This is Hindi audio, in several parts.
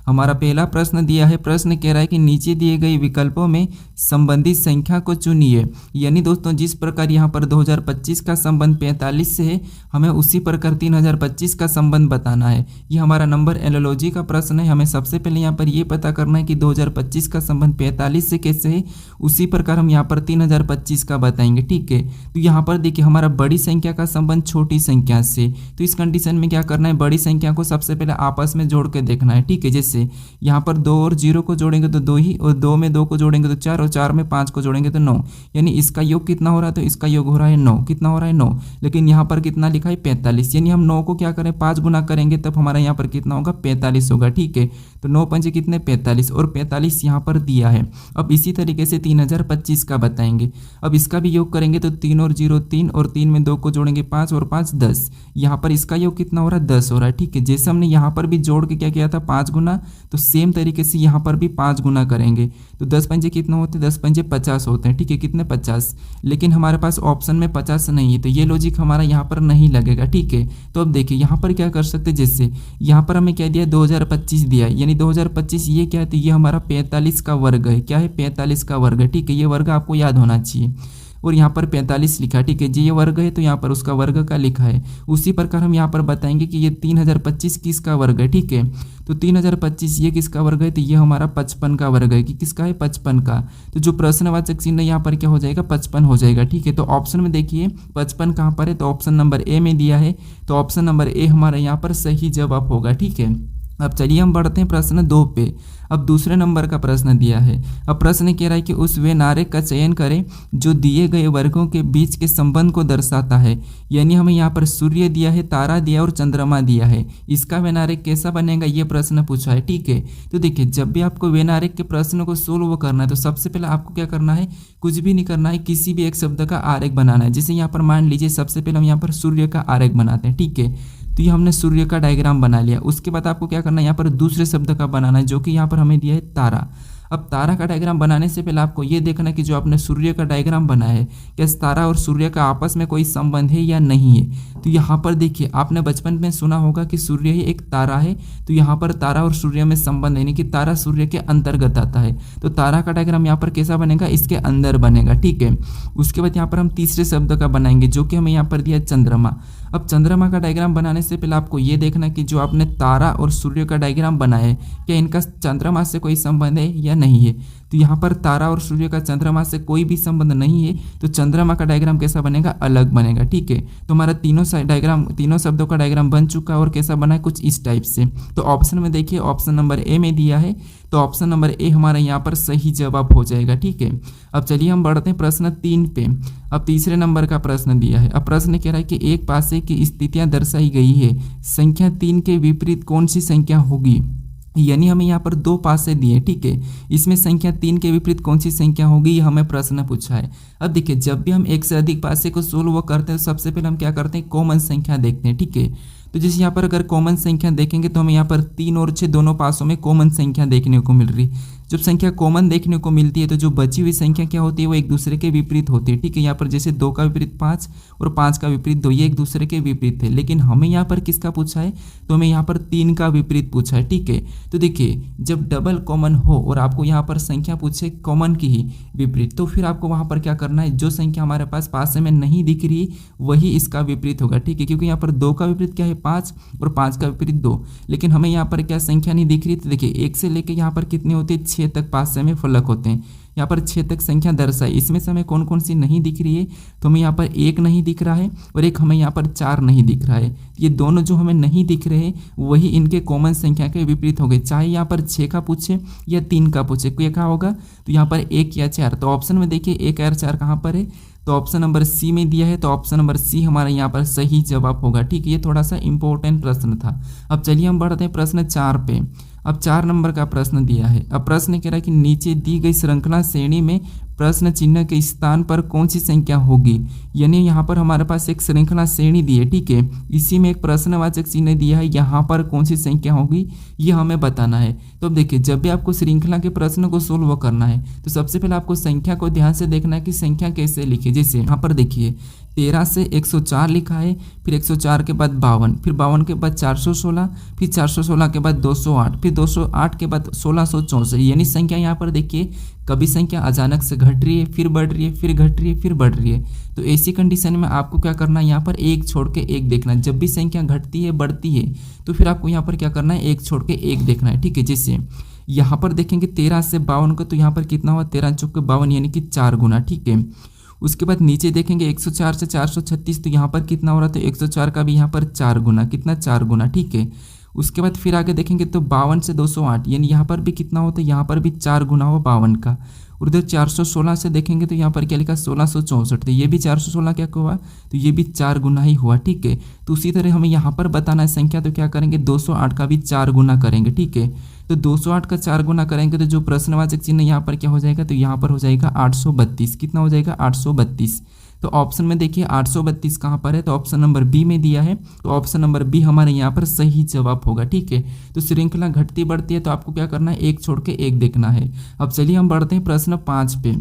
हमारा पहला प्रश्न दिया है, प्रश्न कह रहा है कि नीचे दिए गए विकल्पों में संबंधित संख्या को चुनिए। यानी दोस्तों जिस प्रकार यहाँ पर 2025 का संबंध 45 से है, हमें उसी प्रकार 3025 का संबंध बताना है। ये हमारा नंबर एनालॉजी का प्रश्न है। हमें सबसे पहले यहाँ पर ये पता करना है कि 2025 का संबंध 45 से कैसे है, उसी प्रकार हम यहाँ पर 3025 का बताएंगे। ठीक है, तो यहाँ पर देखिए हमारा बड़ी संख्या का संबंध छोटी संख्या से, तो इस कंडीशन में क्या करना है, बड़ी संख्या को सबसे पहले आपस में जोड़ के देखना है। ठीक है, जैसे यहाँ पर 2 और 0 को जोड़ेंगे तो 2 ही, और 2 में 2 को जोड़ेंगे तो 4, और 4 में 5 को जोड़ेंगे तो 9, यानी इसका योग कितना हो रहा है, तो इसका योग हो रहा है 9। कितना हो रहा है 9, लेकिन यहाँ पर कितना लिखा है 45, यानी हम 9 को क्या करें 5 गुना करेंगे तब हमारा यहाँ पर कितना होगा 45 होगा। ठीक है, तो 9 पंजे कितने 45, और 45 यहाँ पर दिया है। अब इसी तरीके से 3025 का बताएंगे। अब इसका भी योग करेंगे तो 3 और 0 3, और 3 में 2 को जोड़ेंगे 5, और 5 10, यहाँ पर इसका योग कितना हो रहा है 10 हो रहा है। ठीक है, जैसे हमने यहाँ पर भी जोड़ के क्या किया था 5 गुना, तो सेम तरीके से यहाँ पर भी 5 गुना करेंगे तो 10 पंजे कितना होते हैं, 10 पंजे 50 होते हैं। ठीक है, कितने 50, लेकिन हमारे पास ऑप्शन में 50 नहीं है, तो ये लॉजिक हमारा यहाँ पर नहीं लगेगा। ठीक है, तो अब देखिए यहाँ पर क्या कर सकते हैं, जैसे यहाँ पर हमें क्या दिया 2025 दिया, यानी 2025 ये क्या है, तो ये हमारा 45 का वर्ग है। क्या है 45 का वर्ग है। ठीक है, ये वर्ग आपको याद होना चाहिए, और यहाँ पर 45 लिखा। ठीक है जी, ये वर्ग है तो यहाँ पर उसका वर्ग का लिखा है। उसी प्रकार हम यहाँ पर बताएंगे कि ये 3025 किसका वर्ग है। ठीक है, तो 3025 ये किसका वर्ग है, तो ये हमारा 55 का वर्ग है। कि किसका है 55 का, तो जो प्रश्नवाचक चिन्ह यहाँ पर क्या हो जाएगा 55 हो जाएगा। ठीक है, तो ऑप्शन में देखिए 55 कहाँ पर है, तो ऑप्शन नंबर ए में दिया है, तो ऑप्शन नंबर ए हमारा यहाँ पर सही जवाब होगा। ठीक है, अब चलिए हम बढ़ते हैं प्रश्न 2 पे। अब दूसरे नंबर का प्रश्न दिया है। अब प्रश्न कह रहा है कि उस वे नारे का चयन करें जो दिए गए वर्गों के बीच के संबंध को दर्शाता है। यानी हमें यहाँ पर सूर्य दिया है, तारा दिया और चंद्रमा दिया है, इसका वे नारे कैसा बनेगा ये प्रश्न पूछा है। ठीक है, तो देखिए जब भी आपको वे नारे के प्रश्न को सोल्व करना है तो सबसे पहले आपको क्या करना है, कुछ भी नहीं करना है, किसी भी एक शब्द का आरेख बनाना है। जैसे यहाँ पर मान लीजिए सबसे पहले हम यहाँ पर सूर्य का आरेख बनाते हैं। ठीक है, तो ये हमने सूर्य का डायग्राम बना लिया। उसके बाद आपको क्या करना है, यहाँ पर दूसरे शब्द का बनाना है, जो कि यहाँ पर हमें दिया है तारा। अब तारा का डायग्राम बनाने से पहले आपको ये देखना है कि जो आपने सूर्य का डायग्राम बनाया है, क्या तारा और सूर्य का आपस में कोई संबंध है या नहीं है। तो यहाँ पर देखिए आपने बचपन में सुना होगा कि सूर्य ही एक तारा है, तो यहाँ पर तारा और सूर्य में संबंध है, यानी कि तारा सूर्य के अंतर्गत आता है। तो तारा का डायग्राम यहाँ पर कैसा बनेगा, इसके अंदर बनेगा। ठीक है, उसके बाद यहाँ पर हम तीसरे शब्द का बनाएंगे, जो कि हमें यहाँ पर दिया चंद्रमा। अब चंद्रमा का डायग्राम बनाने से पहले आपको ये देखना कि जो आपने तारा और सूर्य का डायग्राम बनाया है, क्या इनका चंद्रमा से कोई संबंध है या नहीं है। तो यहाँ पर तारा और सूर्य का चंद्रमा से कोई भी संबंध नहीं है, तो चंद्रमा का डायग्राम कैसा बनेगा, अलग बनेगा। ठीक है, तो हमारा तीनों शब्दों का डायग्राम बन चुका है, और कैसा बना है, कुछ इस टाइप से। तो ऑप्शन में देखिए ऑप्शन नंबर ए में दिया है, तो ऑप्शन नंबर ए हमारा यहाँ पर सही जवाब हो जाएगा। ठीक है, अब चलिए हम बढ़ते हैं प्रश्न 3 पे। अब तीसरे नंबर का प्रश्न दिया है। अब प्रश्न कह रहा है कि एक पासे की स्थितियां दर्शाई गई है, संख्या 3 के विपरीत कौन सी संख्या होगी। यानी हमें यहाँ पर 2 पासे दिए। ठीक है, इसमें संख्या 3 के विपरीत कौन सी संख्या होगी, ये हमें प्रश्न पूछा है। अब देखिए जब भी हम एक से अधिक पासे को सोल्व करते हैं, सबसे पहले हम क्या करते हैं, कॉमन संख्या देखते हैं। ठीक है, तो जैसे यहाँ पर अगर कॉमन संख्या देखेंगे तो हमें यहाँ पर 3 और 6 दोनों पासों में कॉमन संख्या देखने को मिल रही। जब संख्या कॉमन देखने को मिलती है तो जो बची हुई संख्या क्या होती है, वो एक दूसरे के विपरीत होती है। ठीक है, यहाँ पर जैसे 2 का विपरीत 5 और 5 का विपरीत 2, ये एक दूसरे के विपरीत है। लेकिन हमें यहाँ पर किसका पूछा है, तो हमें यहाँ पर 3 का विपरीत पूछा है। ठीक है, तो देखिए जब डबल कॉमन हो और आपको यहाँ पर संख्या पूछे कॉमन की ही विपरीत, तो फिर आपको वहाँ पर क्या करना है, जो संख्या हमारे पास पासे में नहीं दिख रही वही इसका विपरीत होगा। ठीक है, क्योंकि यहाँ पर 2 का विपरीत क्या है 5, और 5 का विपरीत 2, लेकिन हमें यहाँ पर क्या संख्या नहीं दिख रही। तो देखिए 1 से लेकर यहाँ पर कितने होते हैं, 6 तक पासे में फलक होते हैं। यहाँ पर 6 तक संख्या दर्शाई, इसमें से हमें कौन कौन सी नहीं दिख रही है, तो हमें यहाँ पर 1 नहीं दिख रहा है, और एक हमें यहाँ पर 4 नहीं दिख रहा है। ये दोनों जो हमें नहीं दिख रहे हैं वही इनके कॉमन संख्या के विपरीत हो गए, चाहे यहाँ पर 6 का पूछे या 3 का पूछे, क्या होगा, तो यहाँ पर 1 या 4। तो ऑप्शन में देखिए 1 और 4 कहाँ पर है, तो ऑप्शन नंबर सी में दिया है, तो ऑप्शन नंबर सी हमारा यहाँ पर सही जवाब होगा। ठीक है, ये थोड़ा सा इंपॉर्टेंट प्रश्न था। अब चलिए हम बढ़ते हैं प्रश्न 4 पे। अब 4 नंबर का प्रश्न दिया है। अब प्रश्न कह रहा है कि नीचे दी गई श्रृंखला श्रेणी में प्रश्न चिन्ह के स्थान पर कौन सी संख्या होगी। यानी यहाँ पर हमारे पास एक श्रृंखला श्रेणी दी है। ठीक है, इसी में एक प्रश्नवाचक चिन्ह दिया है, यहाँ पर कौन सी संख्या होगी ये हमें बताना है। तो अब देखिए जब भी आपको श्रृंखला के प्रश्न को सोल्व करना है तो सबसे पहले आपको संख्या को ध्यान से देखना है कि संख्या कैसे लिखे। जैसे यहाँ पर देखिए 13 से 104 लिखा है, फिर 104 के बाद 52, फिर 52 के बाद 416, फिर 416 के बाद 208, फिर 208 के बाद 1664। यानी संख्या यहाँ पर देखिए कभी संख्या अचानक से घट रही है, फिर बढ़ रही है, फिर घट रही है, फिर बढ़ रही है। तो ऐसी कंडीशन में आपको क्या करना है, यहाँ पर एक छोड़ के एक देखना है। जब भी संख्या घटती है बढ़ती है तो फिर आपको यहाँ पर क्या करना है, एक छोड़ के एक देखना है, ठीक है। जैसे यहाँ पर देखेंगे 13 से 52 का, तो यहाँ पर कितना हुआ, 13 चौक 52 यानी कि 4 गुना, ठीक है। उसके बाद नीचे देखेंगे 104 से 436, तो यहाँ पर कितना हो रहा है, तो 104 का भी यहाँ पर 4 गुना, कितना 4 गुना, ठीक है। उसके बाद फिर आगे देखेंगे तो 52 से 208, यानी यहाँ पर भी कितना होता है, यहाँ पर भी 4 गुना हो 52 का। और इधर 416 से देखेंगे तो यहाँ पर क्या लिखा, 1664, तो ये भी 416 क्या हुआ, तो ये भी 4 गुना ही हुआ, ठीक है। तो उसी तरह हमें यहाँ पर बताना है संख्या, तो क्या करेंगे, 208 का भी 4 गुना करेंगे, ठीक है। तो 208 का 4 गुना करेंगे तो जो प्रश्नवाचक चिन्ह यहाँ पर क्या हो जाएगा, तो यहाँ पर हो जाएगा 832, कितना हो जाएगा, 832। तो ऑप्शन में देखिए 832 कहाँ पर है, तो ऑप्शन नंबर बी में दिया है, तो ऑप्शन नंबर बी हमारे यहाँ पर सही जवाब होगा, ठीक है। तो श्रृंखला घटती बढ़ती है तो आपको क्या करना है, एक छोड़ के एक देखना है। अब चलिए हम बढ़ते हैं प्रश्न 5 पे।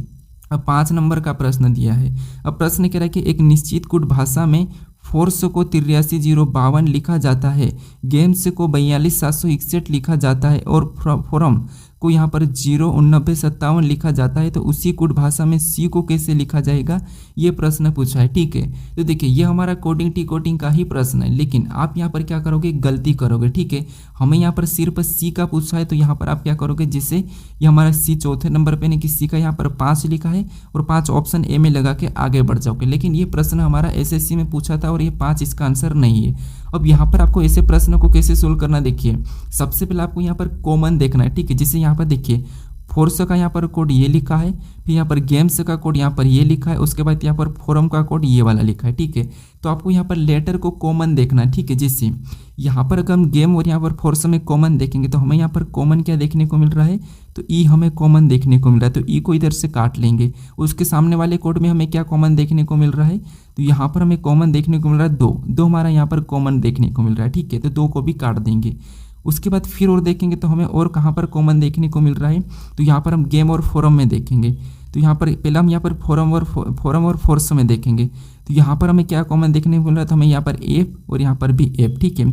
अब 5 नंबर का प्रश्न दिया है। अब प्रश्न कह रहा है कि एक निश्चित कूट भाषा में फोर्स को 83,052 लिखा जाता है, गेम्स को 42,761 लिखा जाता है और फोरम को यहाँ पर 0,90,57 लिखा जाता है। तो उसी कूट भाषा में सी को कैसे लिखा जाएगा, ये प्रश्न पूछा है, ठीक है। तो देखिए ये हमारा कोडिंग टी कोडिंग का ही प्रश्न है, लेकिन आप यहाँ पर क्या करोगे, गलती करोगे, ठीक है। हमें यहाँ पर सिर्फ सी का पूछा है, तो यहाँ पर आप क्या करोगे, जैसे ये हमारा सी चौथे नंबर पे नहीं कि सी का यहाँ पर 5 लिखा है और 5 ऑप्शन ए में लगा के आगे बढ़ जाओगे। लेकिन ये प्रश्न हमारा एसएससी में पूछा था और ये 5 इसका आंसर नहीं है। अब यहाँ पर आपको ऐसे प्रश्न को कैसे सोल्व करना, देखिए सबसे पहले आपको यहाँ पर कॉमन देखना है, ठीक है। जैसे यहाँ पर देखिए फोर्स का यहाँ पर कोड ये लिखा है, फिर यहाँ पर गेम्स का कोड यहाँ पर ये लिखा है, उसके बाद यहाँ पर फोरम का कोड ये वाला लिखा है, ठीक है। तो आपको यहाँ पर लेटर को कॉमन देखना है, ठीक है। जैसे यहाँ पर अगर हम गेम और यहाँ पर फोर्स में कॉमन देखेंगे तो हमें यहाँ पर कॉमन क्या देखने को मिल रहा है, तो ई हमें कॉमन देखने को मिल रहा है, तो ई को इधर से काट लेंगे। उसके सामने वाले कोड में हमें क्या कॉमन देखने को मिल रहा है, तो यहाँ पर हमें कॉमन देखने को मिल रहा है 2 हमारा यहाँ पर कॉमन देखने को मिल रहा है, ठीक है। तो 2 को भी काट देंगे। उसके बाद फिर और देखेंगे तो हमें और कहाँ पर कॉमन देखने को मिल रहा है, तो यहाँ पर हम गेम और फोरम में देखेंगे। तो यहाँ पर पहले हम यहाँ पर फोरम और फोर्स में देखेंगे, तो यहाँ पर हमें क्या कॉमन देखने को मिल रहा है, तो हमें यहाँ पर एफ और यहाँ पर भी एफ, ठीक है।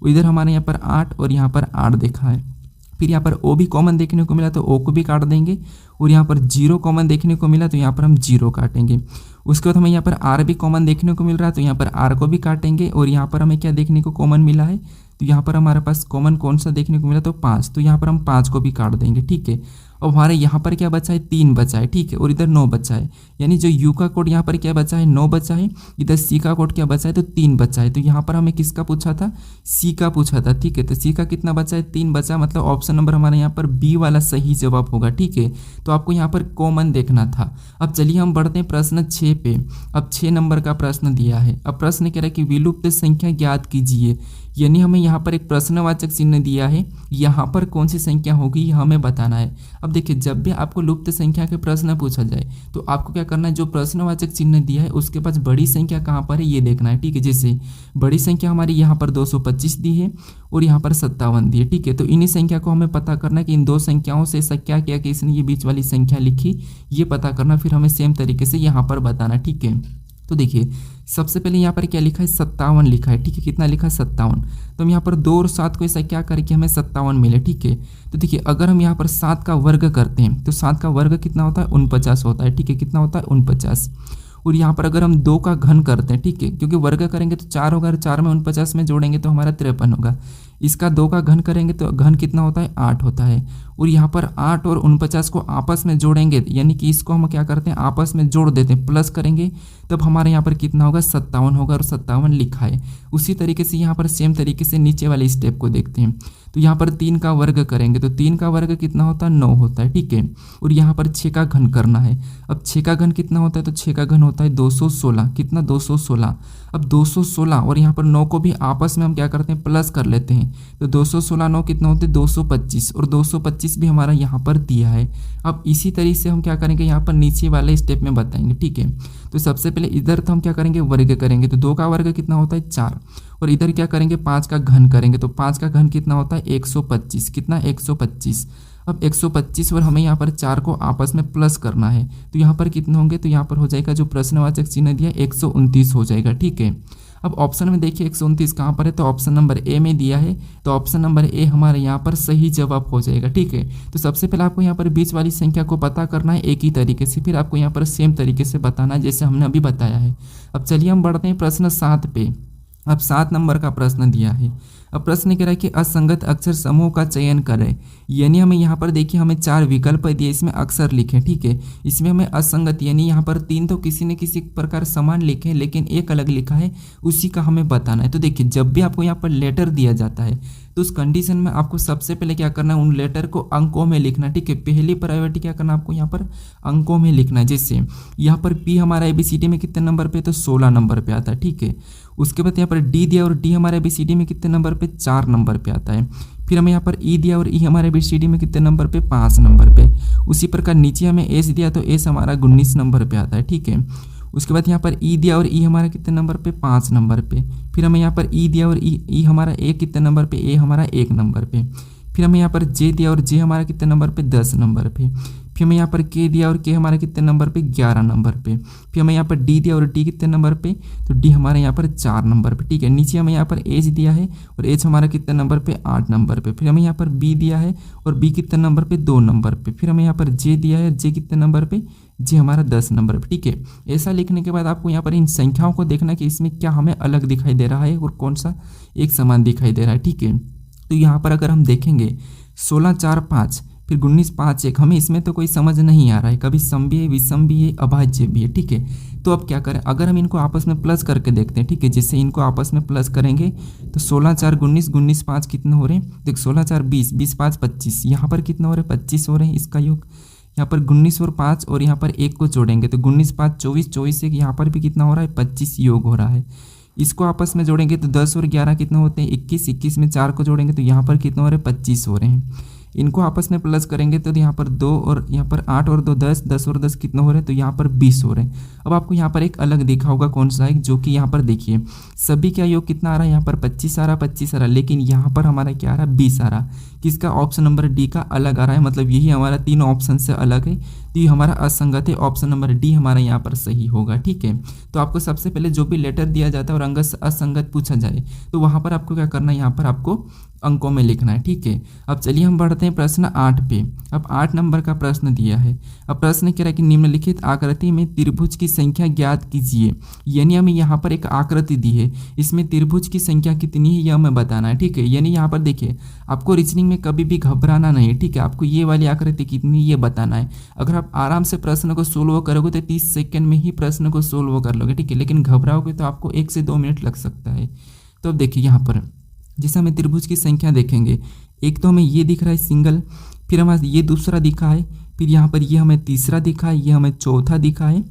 इधर हमारे यहाँ पर 8 और यहाँ पर 8 देखा है। फिर यहाँ पर ओ भी कॉमन देखने को मिला तो ओ को भी काट देंगे, और यहाँ पर 0 कॉमन देखने को मिला तो यहाँ पर हम 0 काटेंगे। उसके बाद हमें यहाँ पर आर भी कॉमन देखने को मिल रहा है, तो यहाँ पर आर को भी काटेंगे। और यहाँ पर हमें क्या देखने को कॉमन मिला है, तो यहाँ पर हमारे पास कॉमन कौन सा देखने को मिला, तो 5, तो यहाँ पर हम 5 को भी काट देंगे, ठीक है। अब हमारे यहाँ पर क्या बचा है, 3 बचा है, ठीक है। और इधर 9 बचा है, यानी जो यू का कोड यहाँ पर क्या बचा है, 9 बचा है। इधर सी का कोड क्या बचा है, तो 3 बचा है। तो यहाँ पर हमें किसका पूछा था, सी का पूछा था, ठीक है। तो सी का कितना बचा है, 3 बचा, मतलब ऑप्शन नंबर हमारे यहाँ पर बी वाला सही जवाब होगा, ठीक है। तो आपको यहाँ पर कॉमन देखना था। अब चलिए हम बढ़ते हैं प्रश्न 6 पे। अब 6 नंबर का प्रश्न दिया है। अब प्रश्न कह रहा है कि विलुप्त संख्या ज्ञात कीजिए, यानी हमें यहाँ पर एक प्रश्नवाचक चिन्ह दिया है, यहाँ पर कौन सी संख्या होगी ये हमें बताना है। अब देखिए जब भी आपको लुप्त संख्या के प्रश्न पूछा जाए तो आपको क्या करना है, जो प्रश्नवाचक चिन्ह दिया है उसके पास बड़ी संख्या कहाँ पर है ये देखना है, ठीक है। जैसे बड़ी संख्या हमारी यहाँ पर 225 दी है और यहाँ पर 57 दी है, ठीक है। तो इन्हीं संख्या को हमें पता करना है कि इन दो संख्याओं से ऐसा क्या किया कि इसने ये बीच वाली संख्या लिखी, ये पता करना, फिर हमें सेम तरीके से यहाँ पर बताना, ठीक है। तो देखिए सबसे पहले यहाँ पर क्या लिखा है, 57 लिखा है, ठीक है। कितना लिखा है, 57। तो हम यहाँ पर 2 और 7 को ऐसा क्या करके हमें 57 मिले, ठीक है। तो देखिए अगर हम यहाँ पर 7 का वर्ग करते हैं तो 7 का वर्ग कितना होता है, 49 होता है, ठीक है। कितना होता है, 49। और यहाँ पर अगर हम 2 का घन करते हैं, ठीक है, क्योंकि वर्ग करेंगे तो 4 होगा, 4 में 49 में जोड़ेंगे तो हमारा 53 होगा। इसका 2 का घन करेंगे तो घन कितना होता है, 8 होता है। और यहाँ पर 8 और 49 को आपस में जोड़ेंगे, यानी कि इसको हम क्या करते हैं, आपस में जोड़ देते हैं, प्लस करेंगे, तब हमारे यहाँ पर कितना होगा, 57 होगा, और 57 लिखा है। उसी तरीके से यहाँ पर सेम तरीके से नीचे वाले स्टेप को देखते हैं। तो यहाँ पर 3 का वर्ग करेंगे तो 3 का वर्ग कितना होता है, 9 होता है, ठीक है। और यहाँ पर 6 का घन करना है। अब 6 का घन कितना होता है, तो 6 का घन होता है 216। कितना, 216। अब 216 और यहाँ पर 9 को भी आपस में हम क्या करते हैं, प्लस कर लेते हैं। तो 216 9 कितना होते हैं, 225, और 225 भी हमारा यहाँ पर दिया है। अब इसी तरीके से हम क्या करेंगे, यहाँ पर नीचे वाले स्टेप में बताएंगे, ठीक है। तो सबसे पहले इधर तो हम क्या करेंगे, वर्ग करेंगे, तो 2 का वर्ग कितना होता है, 4। और इधर क्या करेंगे, 5 का घन करेंगे, तो 5 का घन कितना होता है, 125। कितना, 125। अब 125 और हमें यहाँ पर 4 को आपस में प्लस करना है, तो यहाँ पर कितने होंगे, तो यहाँ पर हो जाएगा जो प्रश्नवाचक चिन्ह दिया 129 हो जाएगा। ठीक है, अब ऑप्शन में देखिए 129 कहाँ पर है, तो ऑप्शन नंबर ए में दिया है, तो ऑप्शन नंबर ए हमारे यहाँ पर सही जवाब हो जाएगा। ठीक है, तो सबसे पहले आपको यहाँ पर बीच वाली संख्या को पता करना है एक ही तरीके से, फिर आपको यहाँ पर सेम तरीके से बताना है जैसे हमने अभी बताया है। अब चलिए हम बढ़ते हैं प्रश्न 7 पे। अब 7 नंबर का प्रश्न दिया है। अब प्रश्न कह रहा है कि असंगत अक्षर समूह का चयन करें, यानी हमें यहाँ पर देखिए हमें 4 विकल्प दिए, इसमें अक्षर लिखें। ठीक है, इसमें हमें असंगत यानी यहाँ पर 3 तो किसी न किसी प्रकार समान लिखे लेकिन एक अलग लिखा है, उसी का हमें बताना है। तो देखिए जब भी आपको यहाँ पर लेटर दिया जाता है तो उस कंडीशन में आपको सबसे पहले क्या करना है, उन लेटर को अंकों में लिखना। ठीक है, पहली प्रायोरिटी क्या करना आपको यहाँ पर अंकों में लिखना है। जैसे यहाँ पर पी हमारा ABCD में कितने नंबर पे, तो 16 नंबर पे आता है। ठीक है, उसके बाद यहाँ पर डी दिया और डी हमारे ABCD में कितने नंबर पे, 4 नंबर पे आता है। फिर हमें यहाँ पर ई दिया और ई हमारे ABCD में कितने नंबर पे, 5 नंबर पे। उसी प्रकार नीचे हमें एस दिया तो एस हमारा 19 नंबर पे आता है। ठीक है, उसके बाद यहाँ पर ई दिया और ई हमारा कितने नंबर पे, 5 नंबर पे। फिर हमें यहाँ पर ई दिया और ई हमारा ए कितने नंबर पे, ए हमारा 1 नंबर पे। फिर हमें यहाँ पर जे दिया और जे हमारा कितने नंबर पे, 10 नंबर पे। फिर हमें यहाँ पर के दिया और के हमारे कितने नंबर पे, 11 नंबर पे। फिर हमें यहाँ पर डी दिया और डी कितने नंबर पे, तो डी हमारे यहाँ पर 4 नंबर पे। ठीक है, नीचे हमें यहाँ पर एच दिया है और एच हमारा कितने नंबर पे, 8 नंबर पे। फिर हमें यहाँ पर बी दिया है और बी कितने नंबर पे, 2 नंबर पे। फिर हमें यहाँ पर जे दिया है, जे कितने नंबर पे, जे हमारा 10 नंबर पे। ठीक है, ऐसा लिखने के बाद आपको यहाँ पर इन संख्याओं को देखना कि इसमें क्या हमें अलग दिखाई दे रहा है और कौन सा एक समान दिखाई दे रहा है। ठीक है, तो यहाँ पर अगर हम देखेंगे 16 4 5 फिर 19 5 1, हमें इसमें तो कोई समझ नहीं आ रहा है, कभी सम भी है, विषम भी है, अभाज्य भी है। ठीक है, तो अब क्या करें, अगर हम इनको आपस में प्लस करके देखते हैं। ठीक है, जिससे इनको आपस में प्लस करेंगे तो 16 4 19, 19 5 कितने हो रहे हैं, देख 16 4 20, 20 5 25, यहाँ पर कितना हो रहा है, 25 हो रहे हैं। इसका योग यहाँ पर 19 और 5 और यहाँ पर 1 को जोड़ेंगे तो 19 5 24, 24 1, यहाँ पर भी कितना हो रहा है, 25 योग हो रहा है। इसको आपस में जोड़ेंगे तो 10 और 11 कितना होते हैं, 21, 21 में 4 को जोड़ेंगे तो यहाँ पर कितना हो रहा है, 25 हो रहे हैं। इनको आपस में प्लस करेंगे तो यहाँ पर 2 और यहाँ पर 8 और 2 10, 10 और 10 कितना हो रहे हैं, तो यहाँ पर 20 हो रहे हैं। अब आपको यहाँ पर एक अलग दिखा होगा, कौन सा है, जो कि यहाँ पर देखिए सभी का योग कितना आ रहा है, यहाँ पर 25 आ रहा, 25 आ रहा, लेकिन यहाँ पर हमारा क्या आ रहा है, 20 आ रहा। किसका, ऑप्शन नंबर डी का अलग आ रहा है, मतलब यही हमारा तीनों ऑप्शन से अलग है, तो ये हमारा असंगत है। ऑप्शन नंबर डी हमारा यहाँ पर सही होगा। ठीक है, तो आपको सबसे पहले जो भी लेटर दिया जाता है और अंग असंगत पूछा जाए तो वहाँ पर आपको क्या करना है, यहाँ पर आपको अंकों में लिखना है। ठीक है, अब चलिए हम बढ़ते हैं प्रश्न 8 पे। अब 8 नंबर का प्रश्न दिया है। अब प्रश्न कह रहा है कि निम्नलिखित आकृति में त्रिभुज की संख्या ज्ञात कीजिए, यानी हमें यहाँ पर एक आकृति दी है, इसमें त्रिभुज की संख्या कितनी है यह हमें बताना है। ठीक है, यानी यहाँ पर देखिए आपको रीजनिंग में कभी भी घबराना नहीं है। ठीक है, आपको ये वाली आकृति कितनी ये बताना है। अगर आप आराम से प्रश्न को सोल्व करोगे तो 30 सेकंड में ही प्रश्न को सोल्व कर लोगे। ठीक है, लेकिन घबराओगे तो आपको 1 से 2 मिनट लग सकता है। तो अब देखिए यहाँ पर जैसे हमें त्रिभुज की संख्या देखेंगे, एक तो हमें ये दिख रहा है सिंगल, फिर हमें ये दूसरा दिखा है, फिर यहाँ पर ये हमें तीसरा दिखा है, ये हमें चौथा दिखा है,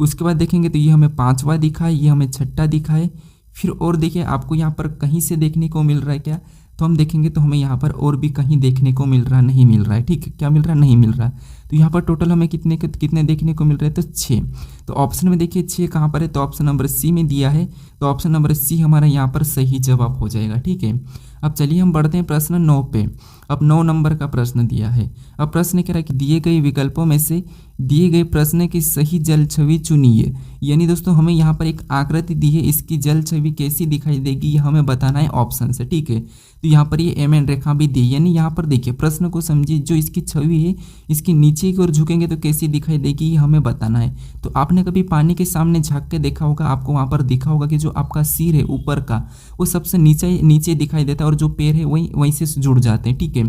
उसके बाद देखेंगे तो ये हमें पांचवा दिखा है, ये हमें छठा दिखा है। फिर और देखिए आपको यहाँ पर कहीं से देखने को मिल रहा है क्या, तो हम देखेंगे तो हमें यहाँ पर और भी कहीं देखने को मिल रहा नहीं मिल रहा है। ठीक है, क्या मिल रहा नहीं मिल रहा, तो यहाँ पर टोटल हमें कितने देखने को मिल रहे हैं, तो 6। तो ऑप्शन में देखिए 6 कहाँ पर है, तो ऑप्शन नंबर सी में दिया है, तो ऑप्शन नंबर सी हमारा यहाँ पर सही जवाब हो जाएगा। ठीक है, अब चलिए हम बढ़ते हैं प्रश्न 9 पे। अब 9 नंबर का प्रश्न दिया है। अब प्रश्न कह रहा है कि दिए गए विकल्पों में से दिए गए प्रश्न की सही जल छवि चुनिए, यानी दोस्तों हमें यहाँ पर एक आकृति दी है, इसकी जल छवि कैसी दिखाई देगी यह हमें बताना है ऑप्शन से। ठीक है, तो यहाँ पर ये एम एन रेखा भी दी, यानी यहाँ पर देखिए प्रश्न को समझिए, जो इसकी छवि है इसकी नीचे की ओर झुकेंगे तो कैसी दिखाई देगी ये हमें बताना है। तो आपने कभी पानी के सामने झांक के देखा होगा, आपको वहाँ पर दिखा होगा कि जो आपका सिर है ऊपर का वो सबसे नीचे दिखाई देता है और जो पैर है वहीं से जुड़ जाते हैं। ठीक है,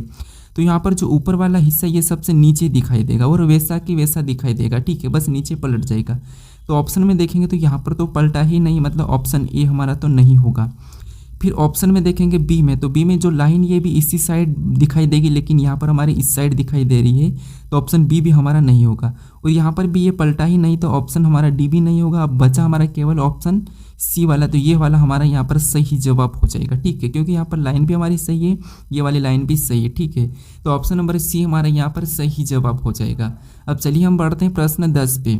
तो यहाँ पर जो ऊपर वाला हिस्सा ये सबसे नीचे दिखाई देगा और वैसा की वैसा दिखाई देगा। ठीक है, बस नीचे पलट जाएगा। तो ऑप्शन में देखेंगे तो यहाँ पर तो पलटा ही नहीं, मतलब ऑप्शन ए हमारा तो नहीं होगा। फिर ऑप्शन में देखेंगे बी में, तो बी में जो लाइन ये भी इसी साइड दिखाई देगी, लेकिन यहाँ पर हमारी इस साइड दिखाई दे रही है, तो ऑप्शन बी भी हमारा नहीं होगा। और यहाँ पर भी ये पलटा ही नहीं, तो ऑप्शन हमारा डी भी नहीं होगा। अब बचा हमारा केवल ऑप्शन सी वाला, तो ये वाला हमारा यहाँ पर सही जवाब हो जाएगा। ठीक है, क्योंकि यहाँ पर लाइन भी हमारी सही है, ये वाली लाइन भी सही है। ठीक है, तो ऑप्शन नंबर सी हमारा यहाँ पर सही जवाब हो जाएगा। अब चलिए हम बढ़ते हैं प्रश्न 10 पे।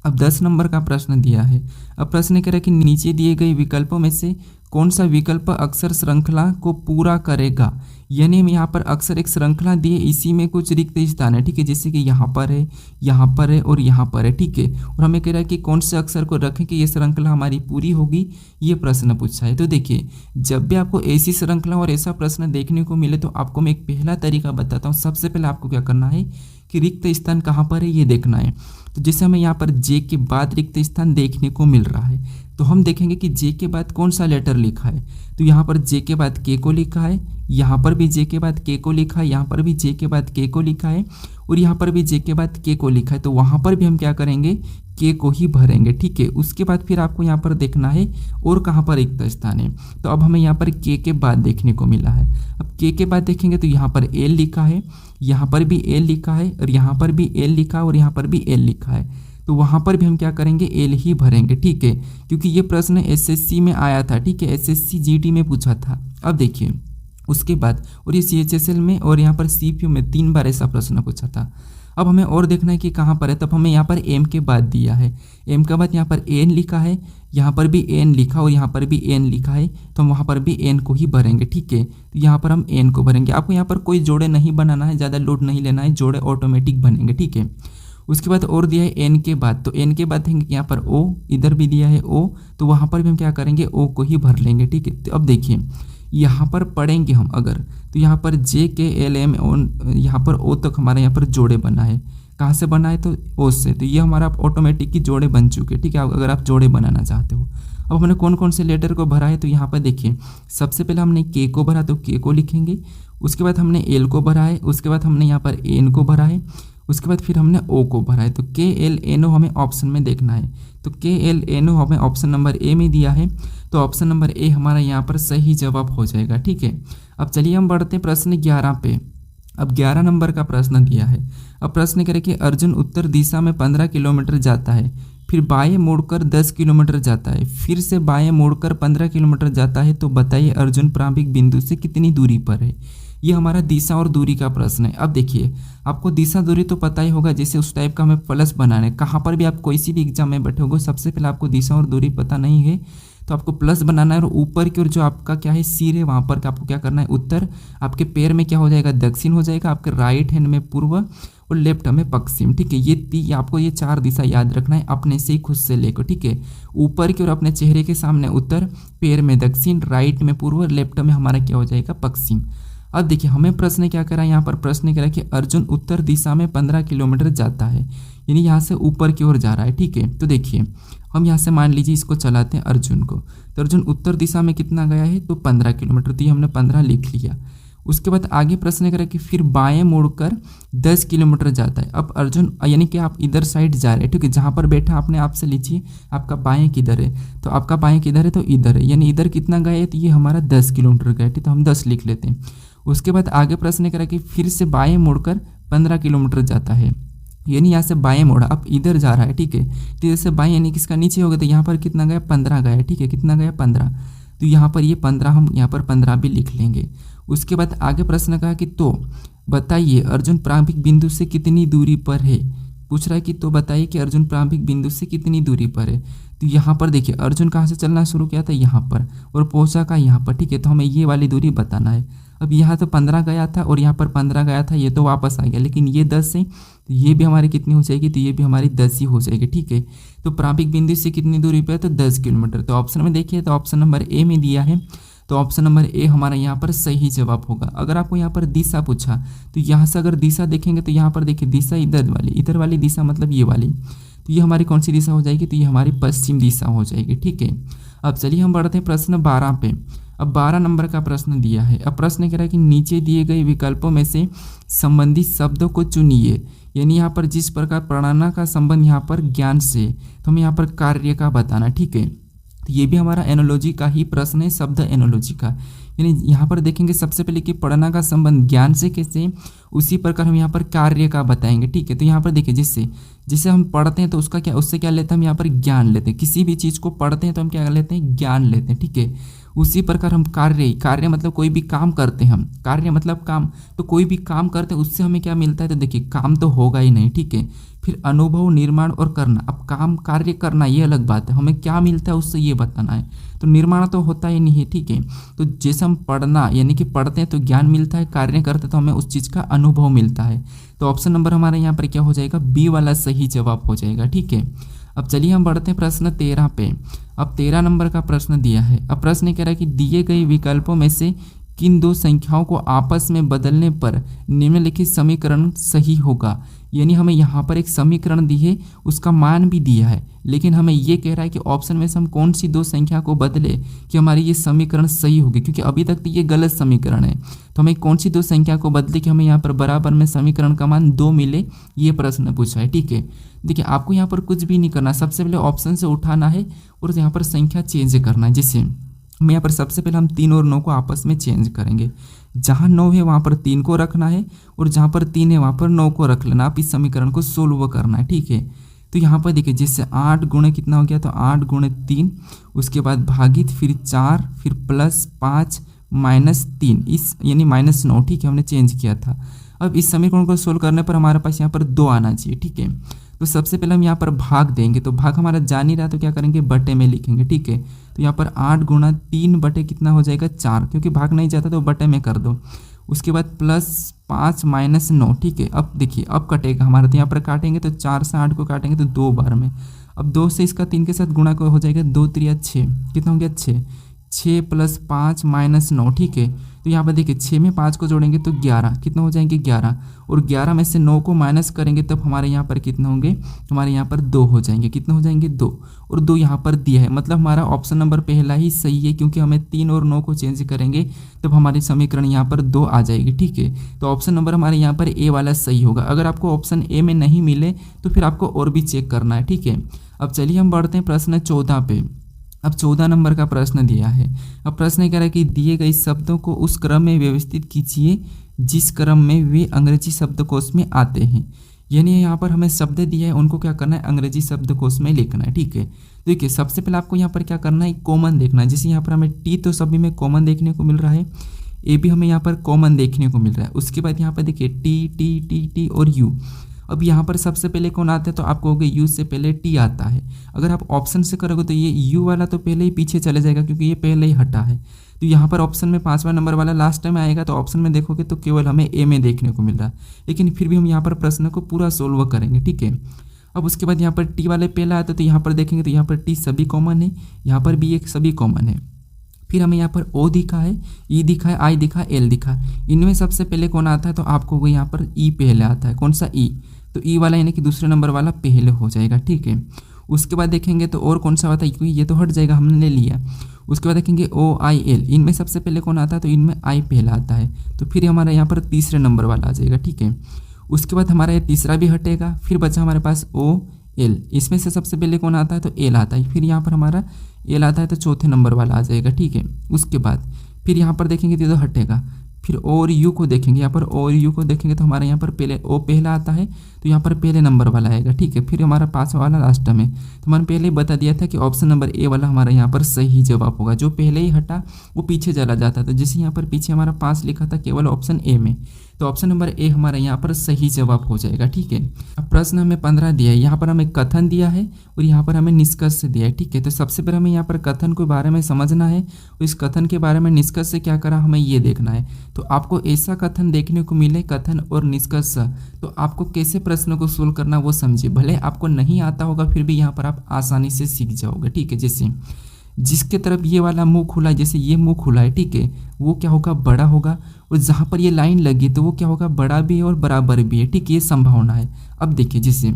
अब 10 नंबर का प्रश्न दिया है। अब प्रश्न कह रहा है कि नीचे दिए गए विकल्पों में से कौन सा विकल्प अक्सर श्रृंखला को पूरा करेगा। यानी हम यहाँ पर अक्सर एक श्रृंखला दिए, इसी में कुछ रिक्त स्थान है, ठीक है, जैसे कि यहाँ पर है, यहाँ पर है और यहाँ पर है, ठीक है। और हमें कह रहा है कि कौन से अक्षर को रखें कि ये श्रृंखला हमारी पूरी होगी, ये प्रश्न पूछा है। तो देखिए, जब भी आपको ऐसी श्रृंखला और ऐसा प्रश्न देखने को मिले तो आपको मैं एक पहला तरीका बताता हूँ। सबसे पहले आपको क्या करना है कि रिक्त स्थान कहाँ पर है ये देखना है। तो जैसे हमें यहाँ पर जे के बाद रिक्त स्थान देखने को मिल रहा है, तो हम देखेंगे कि जे के बाद कौन सा लेटर लिखा है। तो यहाँ पर जे के बाद के को लिखा है, यहाँ पर भी जे के बाद के को लिखा है, यहाँ पर भी जे के बाद के को लिखा है और यहाँ पर भी जे के बाद के को लिखा है। तो वहाँ पर भी हम क्या करेंगे, के को ही भरेंगे, ठीक है। उसके बाद फिर आपको यहाँ पर देखना है और कहाँ पर रिक्त स्थान है। तो अब हमें यहाँ पर के बाद देखने को मिला है। अब के बाद देखेंगे तो यहाँ पर एल लिखा है, यहाँ पर भी एल लिखा है और यहाँ पर भी एल लिखा है और यहाँ पर भी एल लिखा है। तो वहाँ पर भी हम क्या करेंगे, एल ही भरेंगे, ठीक है, क्योंकि ये प्रश्न एसएससी में आया था, ठीक है, एसएससी जीटी में पूछा था। अब देखिए उसके बाद, और ये सीएचएसएल में और यहाँ पर सीपीयू में 3 बार ऐसा प्रश्न पूछा था। अब हमें और देखना है कि कहाँ पर है। तब हमें यहाँ पर एम के बाद दिया है, एम के बाद यहाँ पर एन लिखा है, यहाँ पर भी एन लिखा और यहाँ पर भी एन लिखा है, तो हम वहाँ पर भी एन को ही भरेंगे, ठीक है। तो यहाँ पर हम एन को भरेंगे। आपको यहाँ पर कोई जोड़े नहीं बनाना है, ज़्यादा लोड नहीं लेना है, जोड़े ऑटोमेटिक बनेंगे, ठीक है। उसके बाद और दिया है एन के बाद, तो एन के बाद देंगे यहाँ पर ओ, इधर भी दिया है ओ, तो वहाँ पर भी हम क्या करेंगे, ओ को ही भर लेंगे, ठीक है। तो अब देखिए यहाँ पर पढ़ेंगे हम अगर, तो यहाँ पर जे के एल एम यहाँ पर ओ तक हमारे यहाँ पर जोड़े बना है। कहाँ से बना है, तो ओ से। तो ये हमारा ऑटोमेटिक की जोड़े बन चुके, ठीक है, अगर आप जोड़े बनाना चाहते हो। अब हमने कौन कौन से लेटर को भरा है, तो यहाँ पर देखिए सबसे पहले हमने के को भरा, तो के को लिखेंगे। उसके बाद हमने एल को भरा है, उसके बाद हमने यहाँ पर एन को भरा है, उसके बाद फिर हमने ओ को भरा है। तो के एल एन ओ हमें ऑप्शन में देखना है, तो के एल एन ओ हमें ऑप्शन नंबर ए में दिया है, तो ऑप्शन नंबर ए हमारा यहाँ पर सही जवाब हो जाएगा, ठीक है। अब चलिए हम बढ़ते हैं प्रश्न 11 पे। अब 11 नंबर का प्रश्न दिया है। अब प्रश्न करें कि अर्जुन उत्तर दिशा में 15 किलोमीटर जाता है, फिर बाएं मुड़कर 10 किलोमीटर जाता है, फिर से बाएं मुड़कर 15 किलोमीटर जाता है, तो बताइए अर्जुन प्रारंभिक बिंदु से कितनी दूरी पर है। ये हमारा दिशा और दूरी का प्रश्न है। अब देखिए आपको दिशा दूरी तो पता ही होगा, जैसे उस टाइप का हमें प्लस बनाना है। कहाँ पर भी आप कोई सी भी एग्जाम में बैठे होगे, सबसे पहले आपको दिशा और दूरी पता नहीं है तो आपको प्लस बनाना है, और ऊपर की ओर जो आपका क्या है सिर है वहाँ पर आपको क्या करना है, उत्तर। आपके पैर में क्या हो जाएगा, दक्षिण हो जाएगा, आपके राइट हैंड में पूर्व और लेफ्ट में पश्चिम, ठीक है। ये आपको ये 4 दिशा याद रखना है अपने से ही, खुद से लेकर, ठीक है। ऊपर की ओर अपने चेहरे के सामने उत्तर, पैर में दक्षिण, राइट में पूर्व, लेफ्ट में हमारा क्या हो जाएगा, पश्चिम। अब देखिए हमें प्रश्न क्या करा, यहाँ पर प्रश्न करा कि अर्जुन उत्तर दिशा में 15 किलोमीटर जाता है, यानी यहाँ से ऊपर की ओर जा रहा है, ठीक है। तो देखिए हम यहाँ से मान लीजिए इसको चलाते हैं अर्जुन को, तो अर्जुन उत्तर दिशा में कितना गया है, तो 15 किलोमीटर, तो ये हमने 15 लिख लिया। उसके बाद आगे प्रश्न करा कि फिर बाएं मुड़कर 10 किलोमीटर जाता है। अब अर्जुन यानी कि आप इधर साइड जा रहे हैं, ठीक है, जहाँ पर बैठा आपने आपसे लीजिए आपका बाएं किधर है, तो आपका बाएं किधर है, तो इधर है, यानी इधर कितना गया है, तो ये हमारा 10 किलोमीटर गया, ठीक, तो हम 10 लिख लेते हैं। उसके बाद आगे प्रश्न करा कि फिर से बाएं मुड़कर 15 किलोमीटर जाता है, यानी यहाँ से बाएं मोड़ा अब इधर जा रहा है, ठीक है। तो इधर से बाएं यानी किसका नीचे हो गया, तो यहाँ पर कितना गया, 15 गया, ठीक है, कितना गया, 15। तो यहाँ पर ये 15 हम यहाँ पर 15 भी लिख लेंगे। उसके बाद आगे प्रश्न कहा कि तो बताइए अर्जुन प्रारंभिक बिंदु से कितनी दूरी पर है। पूछ रहा है कि तो बताइए कि अर्जुन प्रारंभिक बिंदु से कितनी दूरी पर है। तो यहाँ पर देखिए अर्जुन कहाँ से चलना शुरू किया था, यहाँ पर, और पहुँचा का यहाँ पर, ठीक है। तो हमें ये वाली दूरी बताना है। अब यहाँ तो 15 गया था और यहाँ पर 15 गया था, ये तो वापस आ गया, लेकिन ये 10 है, तो ये भी हमारी कितनी हो जाएगी, तो ये भी हमारी 10 ही हो जाएगी, ठीक है। तो प्रारंभिक बिंदु से कितनी दूरी पे है, तो 10 किलोमीटर। तो ऑप्शन में देखिए, तो ऑप्शन नंबर ए में दिया है, तो ऑप्शन नंबर ए हमारा यहाँ पर सही जवाब होगा। अगर आपको यहाँ पर दिशा पूछा, तो यहाँ से अगर दिशा देखेंगे तो यहाँ पर देखिए दिशा इधर वाली दिशा मतलब ये वाली, तो ये हमारी कौन सी दिशा हो जाएगी, तो ये हमारी पश्चिम दिशा हो जाएगी, ठीक है। अब चलिए हम बढ़ते हैं प्रश्न 12 पे। अब 12 नंबर का प्रश्न दिया है। अब प्रश्न कह रहा है कि नीचे दिए गए विकल्पों में से संबंधित शब्दों को चुनिए, यानी यहाँ पर जिस प्रकार प्रणना का संबंध यहाँ पर ज्ञान से, तो हमें यहाँ पर कार्य का बताना, ठीक है। तो ये भी हमारा एनोलॉजी का ही प्रश्न है, शब्द एनोलॉजी का, यानी यहाँ पर देखेंगे सबसे पहले कि पढ़ना का संबंध ज्ञान से कैसे, उसी प्रकार हम यहाँ पर कार्य का बताएंगे, ठीक है। तो यहाँ पर देखिए जिससे हम पढ़ते हैं तो उससे क्या लेते हैं हम यहाँ पर ज्ञान लेते हैं। किसी भी चीज़ को पढ़ते हैं तो हम क्या लेते हैं, ज्ञान लेते हैं, ठीक है। उसी प्रकार हम कार्य मतलब कोई भी काम करते हैं, हम कार्य मतलब काम, तो कोई भी काम करते हैं उससे हमें क्या मिलता है, तो देखिए काम तो होगा ही नहीं, ठीक है। फिर अनुभव, निर्माण और करना। अब काम कार्य करना ये अलग बात है, हमें क्या मिलता है उससे ये बताना है। तो निर्माण तो होता ही नहीं है, ठीक है। तो जैसे हम पढ़ना यानी कि पढ़ते हैं तो ज्ञान मिलता है, कार्य करते तो हमें उस चीज़ का अनुभव मिलता है। तो ऑप्शन नंबर हमारे यहाँ पर क्या हो जाएगा, बी वाला सही जवाब हो जाएगा, ठीक है। अब चलिए हम बढ़ते हैं प्रश्न 13 पे। अब 13 नंबर का प्रश्न दिया है। अब प्रश्न कह रहा है कि दिए गए विकल्पों में से किन दो संख्याओं को आपस में बदलने पर निम्नलिखित समीकरण सही होगा। यानी हमें यहाँ पर एक समीकरण दी है, उसका मान भी दिया है, लेकिन हमें ये कह रहा है कि ऑप्शन में से हम कौन सी दो संख्या को बदले कि हमारी ये समीकरण सही होगी, क्योंकि अभी तक तो ये गलत समीकरण है। तो हमें कौन सी दो संख्या को बदले कि हमें यहाँ पर बराबर में समीकरण का मान 2 मिले, ये प्रश्न पूछा है, ठीक है। देखिए आपको यहाँ पर कुछ भी नहीं करना, सबसे पहले ऑप्शन से उठाना है और यहाँ पर संख्या चेंज करना है। जैसे हम यहाँ पर सबसे पहले हम 3 और 9 को आपस में चेंज करेंगे। जहाँ 9 है वहाँ पर 3 को रखना है और जहाँ पर 3 है वहाँ पर 9 को रख लेना। आप इस समीकरण को सोल्व करना है, ठीक है। तो यहाँ पर देखिए जैसे 8 गुणे कितना हो गया, तो 8 गुणे 3, उसके बाद भागित, फिर 4, फिर प्लस 5 माइनस 3, इस यानी माइनस 9, ठीक है, हमने चेंज किया था। अब इस समीकरण को सोल्व करने पर हमारे पास यहाँ पर 2 आना चाहिए, ठीक है। तो सबसे पहले हम यहाँ पर भाग देंगे, तो भाग हमारा जा नहीं रहा तो क्या करेंगे, बटे में लिखेंगे, ठीक है। तो यहाँ पर 8 गुणा 3 बटे कितना हो जाएगा, 4, क्योंकि भाग नहीं जाता तो बटे में कर दो। उसके बाद प्लस 5 माइनस 9, ठीक है। अब देखिए अब कटेगा हमारा, तो यहाँ पर काटेंगे तो 4 से 8 को काटेंगे तो 2 बार में। अब 2 से इसका 3 के साथ गुणा को हो जाएगा, 2 3 6, कितना हो गया 6, 6 प्लस 5 माइनस 9, ठीक है। तो यहाँ पर देखिए 6 में 5 को जोड़ेंगे तो 11, कितना हो जाएंगे 11, और 11 में से 9 को माइनस करेंगे तब हमारे यहाँ पर कितना होंगे, हमारे यहाँ पर 2 हो जाएंगे, कितना हो जाएंगे 2, और 2 यहाँ पर दिया है, मतलब हमारा ऑप्शन नंबर पहला ही सही है, क्योंकि हमें 3 और 9 को चेंज करेंगे तब हमारी समीकरण यहाँ पर 2 आ जाएगी, ठीक है। तो ऑप्शन नंबर हमारे यहाँ पर ए वाला सही होगा। अगर आपको ऑप्शन ए में नहीं मिले तो फिर आपको और भी चेक करना है, ठीक है। अब चलिए हम बढ़ते हैं प्रश्न 14 पे। अब 14 नंबर का प्रश्न दिया है। अब प्रश्न कह रहा है कि दिए गए शब्दों को उस क्रम में व्यवस्थित कीजिए जिस क्रम में वे अंग्रेजी शब्दकोश में आते हैं। यानी यहाँ पर हमें शब्द दिया है, उनको क्या करना है, अंग्रेजी शब्दकोश में लिखना है, ठीक है। देखिए सबसे पहले आपको यहाँ पर क्या करना है, कॉमन देखना है। जैसे यहाँ पर हमें टी तो सभी में कॉमन देखने को मिल रहा है, ए भी हमें यहाँ पर कॉमन देखने को मिल रहा है। उसके बाद यहाँ पर देखिए टी टी टी टी और यू। अब यहाँ पर सबसे पहले कौन आता है, तो आप कहोगे यू से पहले टी आता है। अगर आप ऑप्शन से करोगे तो ये यू वाला तो पहले ही पीछे चले जाएगा, क्योंकि ये पहले ही हटा है। तो यहाँ पर ऑप्शन में 5वां नंबर वाला लास्ट में आएगा, तो ऑप्शन में देखोगे तो केवल हमें ए में देखने को मिल रहा है, लेकिन फिर भी हम यहाँ पर प्रश्न को पूरा सोल्व करेंगे, ठीक है। अब उसके बाद यहाँ पर टी वाले पहला आता है, तो यहाँ पर देखेंगे तो यहाँ पर टी सभी कॉमन है, यहाँ पर भी एक सभी कॉमन है। फिर हमें यहाँ पर ओ दिखा है, ई दिखा है, आई दिखा, एल दिखा। इनमें सबसे पहले कौन आता है, तो आपको यहाँ पर ई पहले आता है। कौन सा ई, तो ई वाला यानी कि दूसरे नंबर वाला पहले हो जाएगा, ठीक है। उसके बाद देखेंगे तो और कौन सा आता है, क्योंकि ये तो हट जाएगा, हमने ले लिया। उसके बाद देखेंगे ओ आई एल, इनमें सबसे पहले कौन आता है, तो इनमें आई पहला आता है, तो फिर हमारा यहाँ पर तीसरे नंबर वाला आ जाएगा, ठीक है। उसके बाद हमारा ये तीसरा भी हटेगा, फिर बचा हमारे पास ओ एल, इसमें से सबसे पहले कौन आता है, तो एल आता है, फिर यहाँ पर हमारा एल आता है, तो चौथे नंबर वाला आ जाएगा, ठीक है। उसके बाद फिर यहाँ पर देखेंगे तो हटेगा, फिर ओ और यू को देखेंगे, यहाँ पर ओ और यू को देखेंगे तो हमारे यहाँ पर पहले ओ पहला आता है, तो यहाँ पर पहले नंबर वाला आएगा, ठीक है। फिर हमारा 5वां वाला लास्ट में। तो मैंने पहले ही बता दिया था कि ऑप्शन नंबर ए वाला हमारा यहाँ पर सही जवाब होगा। जो पहले ही हटा वो पीछे चला जाता, तो जैसे यहाँ पर पीछे हमारा 5 लिखा था केवल ऑप्शन ए में, तो ऑप्शन नंबर ए हमारा यहाँ पर सही जवाब हो जाएगा, ठीक है। अब प्रश्न हमें 15 दिया है, यहाँ पर हमें कथन दिया है और यहाँ पर हमें निष्कर्ष दिया है, ठीक है। तो सबसे पहले हमें यहाँ पर कथन के बारे में समझना है और इस कथन के बारे में निष्कर्ष से क्या करा हमें ये देखना है। तो आपको ऐसा कथन देखने को मिले, कथन और निष्कर्ष, तो आपको कैसे प्रश्न को सोल्व करना वो समझिए। भले आपको नहीं आता होगा फिर भी यहाँ पर आप आसानी से सीख जाओगे, ठीक है। जैसे जिसके तरफ ये वाला मुंह खुला है, जैसे ये मुंह खुला है, ठीक है, वो क्या होगा, बड़ा होगा। और जहाँ पर ये लाइन लगी तो वो क्या होगा, बड़ा भी है और बराबर भी है, ठीक है, ये संभावना है। अब देखिए जैसे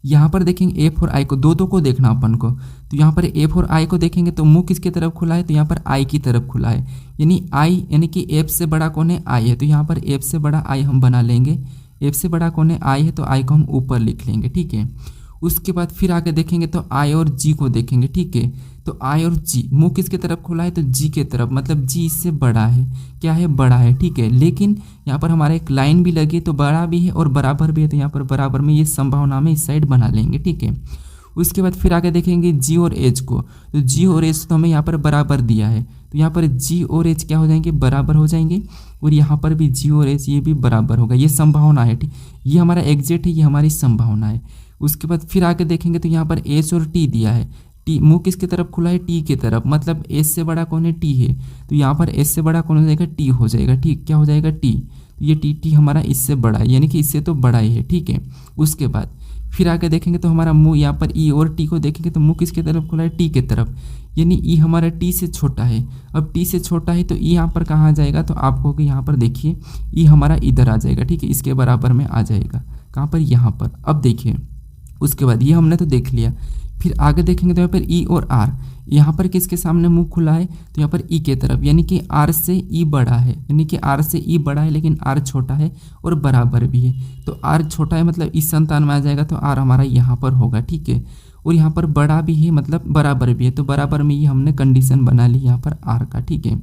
यहाँ पर देखेंगे एफ और आई को, दो को देखना अपन को, तो यहाँ पर एफ और आई को देखेंगे तो मुंह किसके तरफ खुला है, तो यहाँ पर आई की तरफ खुला है, यानी आई यानी कि एफ से बड़ा कौन है, आई है। तो यहाँ पर एफ से बड़ा आई हम बना लेंगे, एफ से बड़ा कौन है, आई है, तो आई को हम ऊपर लिख लेंगे, ठीक है। उसके बाद फिर आगे देखेंगे तो आई और जी को देखेंगे, ठीक है। तो आई और जी, मुंह किसके तरफ खुला है, तो जी के तरफ, मतलब जी इससे बड़ा है, क्या है, बड़ा है, ठीक है। लेकिन यहाँ पर हमारा एक लाइन भी लगी तो बड़ा भी है और बराबर भी है, तो यहाँ पर बराबर में ये संभावना में इस साइड बना लेंगे, ठीक है। उसके बाद फिर आगे देखेंगे जी और एच को, तो जी और एच तो हमें यहाँ पर बराबर दिया है, तो यहाँ पर जी और एच क्या हो जाएंगे, बराबर हो जाएंगे, और यहाँ पर भी जी और एच ये भी बराबर होगा। ये संभावना है, ठीक, ये हमारा एग्जैक्ट है, ये हमारी संभावना है। उसके बाद फिर आगे देखेंगे तो यहाँ पर एच और टी दिया है, टी मुँह किसकी तरफ खुला है, टी की तरफ, मतलब एस से बड़ा कौन है, टी है, तो यहाँ पर एस से बड़ा कौन हो जाएगा, टी हो जाएगा, ठीक, क्या हो जाएगा, टी, तो ये टी हमारा इससे बड़ा है, यानी कि इससे तो बड़ा ही है, ठीक है। उसके बाद फिर आगे देखेंगे तो हमारा मुंह यहाँ पर ई और टी को देखेंगे तो मुंह किसकी तरफ खुला है, टी की तरफ, यानी ई हमारा टी से छोटा है। अब टी से छोटा है तो ई यहाँ पर कहाँ आ जाएगा, तो आपको कि यहाँ पर देखिए ई हमारा इधर आ जाएगा, ठीक है, इसके बराबर में आ जाएगा, कहाँ पर, यहाँ पर। अब देखिए उसके बाद ये हमने तो देख लिया, फिर आगे देखेंगे तो यहाँ पर ई और आर, यहाँ पर किसके सामने मुंह खुला है, तो यहाँ पर ई के तरफ, यानी कि आर से ई बड़ा है, यानी कि आर से ई बड़ा है लेकिन आर छोटा है और बराबर भी है, तो आर छोटा है मतलब इस संतान में आ जाएगा, तो आर हमारा यहाँ पर होगा, ठीक है, और यहाँ पर बड़ा भी है मतलब बराबर भी है, तो बराबर में ये हमने कंडीशन बना ली यहाँ पर आर का, ठीक है।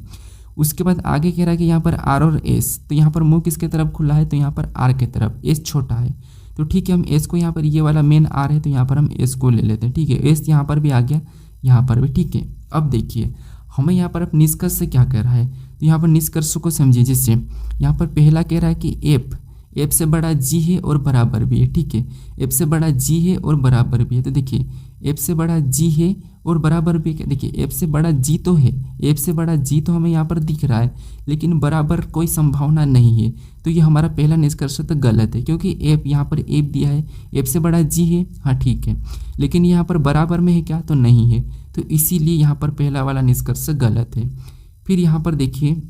उसके बाद आगे कह रहा है कि यहाँ पर आर और एस, तो यहाँ पर मुँह किसके तरफ खुला है, तो यहाँ पर आर के तरफ, एस छोटा है, तो ठीक है, हम एस को यहाँ पर, ये वाला मेन आर है तो यहाँ पर हम एस को ले लेते हैं, ठीक है, एस यहाँ पर भी आ गया, यहाँ पर भी, ठीक है। अब देखिए हमें यहाँ पर अब निष्कर्ष से क्या कह रहा है, तो यहाँ पर निष्कर्ष को समझिए, जिससे यहाँ पर पहला कह रहा है कि एफ से बड़ा जी है और बराबर भी है, ठीक है, एफ से बड़ा जी है और बराबर भी है, तो देखिए एफ से बड़ा जी है और बराबर भी है, देखिए एफ से बड़ा जी तो है, एफ से बड़ा जी तो हमें यहाँ पर दिख रहा है, लेकिन बराबर कोई संभावना नहीं है, तो ये हमारा पहला निष्कर्ष तो गलत है, क्योंकि एफ यहाँ पर एफ दिया है, एफ से बड़ा जी है, हाँ ठीक है, लेकिन यहाँ पर बराबर में है क्या, तो नहीं है, तो इसीलिए यहाँ पर पहला वाला निष्कर्ष गलत है। फिर यहाँ पर देखिए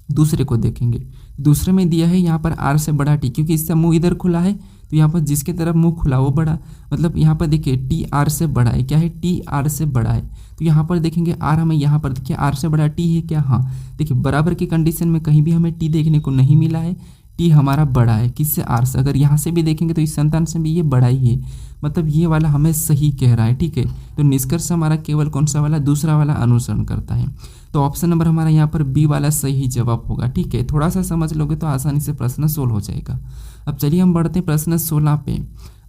दूसरे को देखेंगे, दूसरे में दिया है यहाँ पर आर से बड़ा टी, क्योंकि इसका मुंह इधर खुला है, तो यहाँ पर जिसके तरफ मुंह खुला वो बड़ा, मतलब यहाँ पर देखिए टी आर से बड़ा है, क्या है, टी आर से बड़ा है, तो यहाँ पर देखेंगे आर हमें यहाँ पर देखिए आर से बड़ा टी है क्या, हाँ देखिए बराबर की कंडीशन में कहीं भी हमें टी देखने को नहीं मिला है, टी हमारा बड़ा है किससे, आर से। अगर यहाँ से भी देखेंगे तो इस संतान से भी ये बड़ा ही है, मतलब ये वाला हमें सही कह रहा है, ठीक है, तो निष्कर्ष हमारा केवल कौन सा वाला, दूसरा वाला अनुसरण करता है, तो ऑप्शन नंबर हमारा यहाँ पर बी वाला सही जवाब होगा, ठीक है। थोड़ा सा समझ लोगे तो आसानी से प्रश्न सोल्व हो जाएगा। अब चलिए हम बढ़ते हैं प्रश्न 16 पे।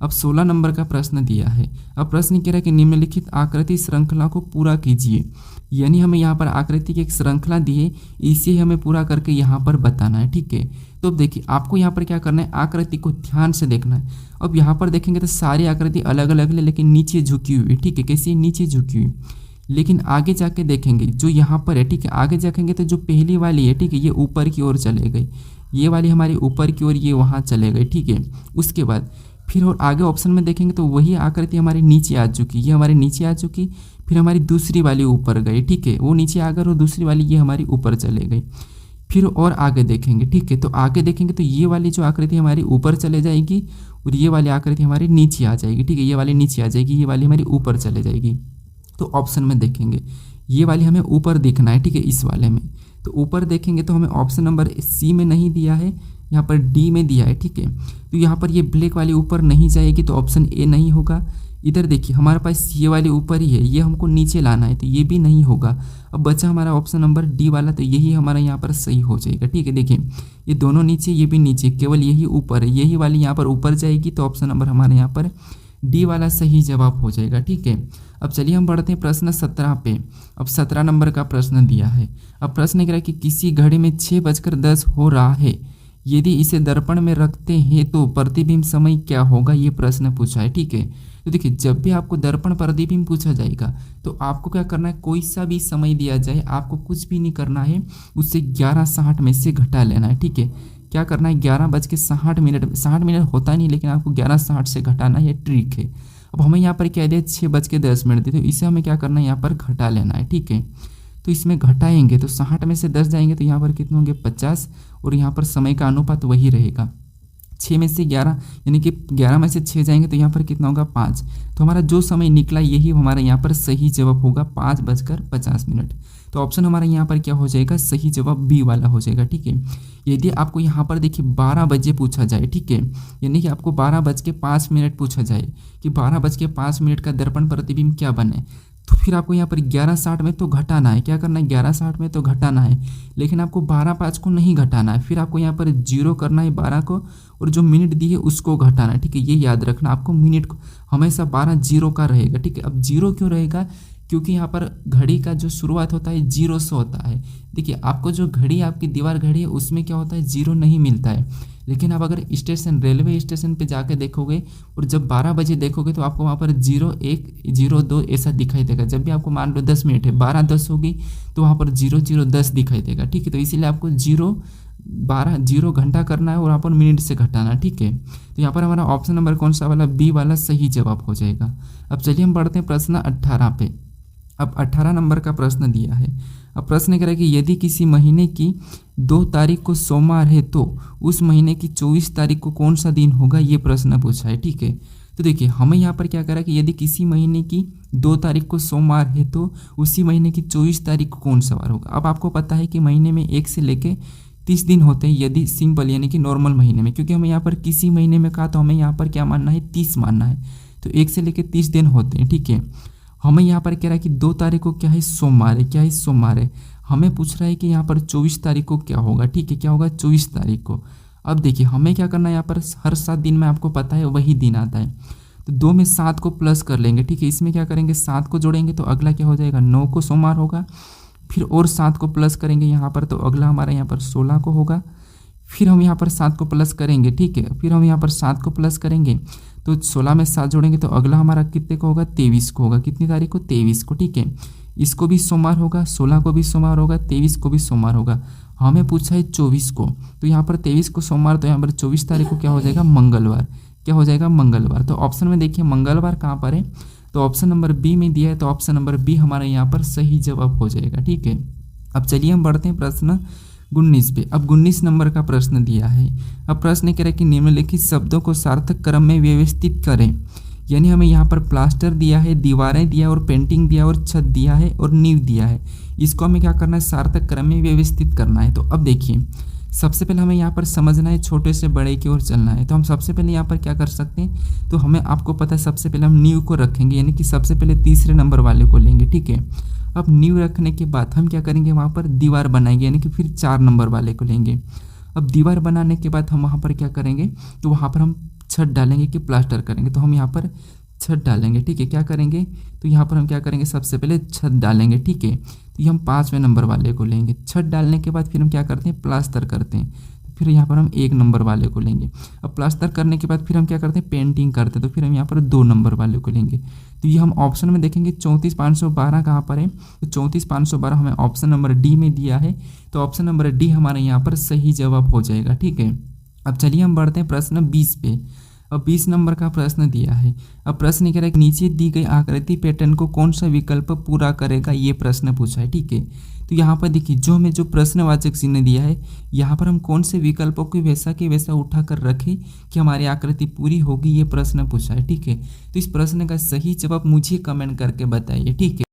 अब 16 नंबर का प्रश्न दिया है। अब प्रश्न कह रहा है कि निम्नलिखित आकृति श्रृंखला को पूरा कीजिए, यानी हमें यहाँ पर आकृति की एक श्रृंखला दी है, इसे हमें पूरा करके यहाँ पर बताना है, ठीक है। तो अब देखिए आपको यहाँ पर क्या करना है, आकृति को ध्यान से देखना है। अब यहाँ पर देखेंगे तो सारी आकृति अलग अलग है, लेकिन नीचे झुकी हुई है, ठीक है, कैसी नीचे झुकी हुई, लेकिन आगे जाके देखेंगे जो यहाँ पर है, ठीक है, आगे जाएंगे तो जो पहली वाली है, ठीक है, ये ऊपर की ओर चले गई, ये वाली हमारी ऊपर की ओर, ये वहाँ चले गए, ठीक है। उसके बाद फिर और आगे ऑप्शन में देखेंगे तो वही आकृति हमारी नीचे आ चुकी, ये हमारी नीचे आ चुकी, फिर हमारी दूसरी वाली ऊपर गई, ठीक है, वो नीचे आ गई और दूसरी वाली ये हमारी ऊपर चले गई। फिर और आगे देखेंगे, ठीक है, तो आगे देखेंगे तो ये वाली जो आकृति हमारी ऊपर चले जाएगी और ये वाली आकृति हमारी नीचे आ जाएगी, ठीक है, ये वाली नीचे आ जाएगी, ये वाली हमारी ऊपर चले जाएगी। तो ऑप्शन में देखेंगे ये वाली हमें ऊपर दिखना है, ठीक है, इस वाले में, तो ऊपर देखेंगे तो हमें ऑप्शन नंबर सी में नहीं दिया है, यहाँ पर डी में दिया है, ठीक है, तो यहाँ पर ये ब्लैक वाली ऊपर नहीं जाएगी, तो ऑप्शन ए नहीं होगा। इधर देखिए हमारे पास ये वाली ऊपर ही है, ये हमको नीचे लाना है, तो ये भी नहीं होगा। अब बचा हमारा ऑप्शन नंबर डी वाला, तो यही हमारा यहाँ पर सही हो जाएगा, ठीक है। देखिए ये दोनों नीचे, ये भी नीचे, केवल यही ऊपर है, यही वाली यहाँ पर ऊपर जाएगी, तो ऑप्शन नंबर हमारे यहाँ पर डी वाला सही जवाब हो जाएगा, ठीक है। अब चलिए हम बढ़ते हैं प्रश्न 17 पे। अब 17 नंबर का प्रश्न दिया है। अब प्रश्न कह रहा है कि किसी घड़ी में 6:10 हो रहा है, यदि इसे दर्पण में रखते हैं तो प्रतिबिंब समय क्या होगा, ये प्रश्न पूछा है, ठीक है। तो देखिए जब भी आपको दर्पण प्रतिबिंब पूछा जाएगा तो आपको क्या करना है, कोई सा भी समय दिया जाए आपको कुछ भी नहीं करना है, उससे 11:60 में से घटा लेना है, ठीक है। क्या करना है, 11:60, 60 मिनट होता नहीं, लेकिन आपको 11:60 से घटाना है, ट्रिक है। अब हमें यहाँ पर क्या दिया, 6:10 दी, तो इसे हमें क्या करना है, यहाँ पर घटा लेना है, ठीक है। तो इसमें घटाएंगे तो 60 में से 10 जाएंगे तो यहाँ पर कितने होंगे, 50, और यहाँ पर समय का अनुपात वही रहेगा, 6 में से 11, यानी कि 11 में से 6 जाएंगे तो यहाँ पर कितना होगा, 5। तो हमारा जो समय निकला यही हमारा यहाँ पर सही जवाब होगा, 5:50। तो ऑप्शन हमारा यहाँ पर क्या हो जाएगा, सही जवाब बी वाला हो जाएगा, ठीक है। यदि आपको यहाँ पर देखिए 12 बजे पूछा जाए, ठीक है, यानी कि आपको 12:05 पूछा जाए कि 12:05 का दर्पण प्रतिबिंब क्या बने, तो फिर आपको यहाँ पर 11:60 में तो घटाना है, क्या करना है 11:60 में तो घटाना है, लेकिन आपको 12:05 को नहीं घटाना है, फिर आपको यहाँ पर 0 करना है 12 को और जो मिनट दी है उसको घटाना है, ठीक है। ये याद रखना, आपको मिनट को हमेशा 12 0 का रहेगा, ठीक है। अब 0 क्यों रहेगा, क्योंकि यहाँ पर घड़ी का जो शुरुआत होता है 0 से होता है। देखिए आपको जो घड़ी आपकी दीवार घड़ी है उसमें क्या होता है 0 नहीं मिलता है, लेकिन आप अगर स्टेशन रेलवे स्टेशन पे जाके देखोगे और जब 12 बजे देखोगे तो आपको वहाँ पर 0 1 0 2 ऐसा दिखाई देगा। जब भी आपको मान लो 10 मिनट है 12:10 होगी तो वहाँ पर 0 0 10 दिखाई देगा, ठीक है। तो इसीलिए आपको 0 घंटा करना है और वहाँ पर मिनट से घटाना, ठीक है। तो यहाँ पर हमारा ऑप्शन नंबर कौन सा वाला, बी वाला सही जवाब हो जाएगा। अब चलिए हम बढ़ते हैं प्रश्न 18 पे। अब 18 नंबर का प्रश्न दिया है। अब प्रश्न कह रहा है कि यदि किसी महीने की 2 तारीख को सोमवार है तो उस महीने की 24 तारीख को कौन सा दिन होगा, ये प्रश्न पूछा है, ठीक है। तो देखिए हमें यहाँ पर क्या कह रहा है कि यदि किसी महीने की 2 तारीख को सोमवार है तो उसी महीने की 24 तारीख को कौन सा वार होगा। अब आपको पता है कि महीने में 1 से लेके 30 दिन होते हैं, यदि सिंपल यानी कि नॉर्मल महीने में, क्योंकि हमें यहाँ पर किसी महीने में कहा तो हमें यहाँ पर क्या मानना है 30 मानना है, तो 1 से लेके 30 दिन होते हैं, ठीक है। हमें यहाँ पर कह रहा है कि 2 तारीख को क्या है सोमवार है, क्या है सोमवार है। हमें पूछ रहा है कि यहाँ पर 24 तारीख को क्या होगा, ठीक है, क्या होगा 24 तारीख को। अब देखिए हमें क्या करना है, यहाँ पर हर 7 दिन में आपको पता है वही दिन आता है, तो 2 में 7 को प्लस कर लेंगे, ठीक है। इसमें क्या करेंगे 7 को जोड़ेंगे तो अगला क्या हो जाएगा 9 को सोमवार होगा, फिर और 7 को प्लस करेंगे यहाँ पर तो अगला हमारा यहाँ पर 16 को होगा, फिर हम यहाँ पर 7 को प्लस करेंगे, ठीक है। फिर हम यहाँ पर 7 को प्लस करेंगे तो 16 में 7 जोड़ेंगे तो अगला हमारा कितने को होगा 23 को होगा, कितनी तारीख को 23 को, ठीक है। इसको भी सोमवार होगा, 16 को भी सोमवार होगा, 23 को भी सोमवार होगा। हमें पूछा है 24 को, तो यहाँ पर 23 को सोमवार, तो यहाँ पर 24 तारीख को क्या हो जाएगा मंगलवार, क्या हो जाएगा मंगलवार। तो ऑप्शन में देखिए मंगलवार कहाँ पर है, तो ऑप्शन नंबर बी में दिया है, तो ऑप्शन नंबर बी हमारा यहाँ पर सही जवाब हो जाएगा, ठीक है। अब चलिए हम बढ़ते हैं प्रश्न 19 पे। अब 19 नंबर का प्रश्न दिया है। अब प्रश्न कह रहा है कि निम्नलिखित शब्दों को सार्थक क्रम में व्यवस्थित करें, यानी हमें यहाँ पर प्लास्टर दिया है, दीवारें दिया और पेंटिंग दिया और छत दिया है और नींव दिया है, इसको हमें क्या करना है सार्थक क्रम में व्यवस्थित करना है। तो अब देखिए सबसे पहले हमें यहाँ पर समझना है छोटे से बड़े की ओर चलना है, तो हम सबसे पहले यहाँ पर क्या कर सकते हैं, तो हमें आपको पता है सबसे पहले हम नींव को रखेंगे, यानी कि सबसे पहले तीसरे नंबर वाले को लेंगे, ठीक है। अब नींव रखने के बाद हम क्या करेंगे वहाँ पर दीवार बनाएंगे, यानी कि फिर 4 नंबर वाले को लेंगे। अब दीवार बनाने के बाद हम वहाँ पर क्या करेंगे, तो वहाँ पर हम छत डालेंगे कि प्लास्टर करेंगे, तो हम यहाँ पर छत डालेंगे, ठीक है। क्या करेंगे, तो यहाँ पर हम क्या करेंगे सबसे पहले छत डालेंगे, ठीक है। तो ये हम 5वें नंबर वाले को लेंगे। छत डालने के बाद फिर हम क्या करते हैं प्लास्टर करते हैं, तो फिर यहाँ पर हम 1 नंबर वाले को लेंगे। अब प्लास्टर करने के बाद फिर हम क्या करते हैं पेंटिंग करते हैं, तो फिर हम यहाँ पर 2 नंबर वाले को लेंगे। तो ये हम ऑप्शन में देखेंगे 34,512 कहाँ पर है, तो 34,512 हमें ऑप्शन नंबर डी में दिया है, तो ऑप्शन नंबर डी हमारे यहाँ पर सही जवाब हो जाएगा, ठीक है। अब चलिए हम बढ़ते हैं प्रश्न 20 पे। अब 20 नंबर का प्रश्न दिया है। अब प्रश्न कह रहा है कि नीचे दी गई आकृति पैटर्न को कौन सा विकल्प पूरा करेगा, ये प्रश्न पूछा है, ठीक है। तो यहाँ पर देखिए जो हमें जो प्रश्नवाचक चिन्ह दिया है, यहाँ पर हम कौन से विकल्पों को वैसा के वैसा उठा कर रखें कि हमारी आकृति पूरी होगी, ये प्रश्न पूछा है, ठीक है। तो इस प्रश्न का सही जवाब मुझे कमेंट करके बताइए, ठीक है।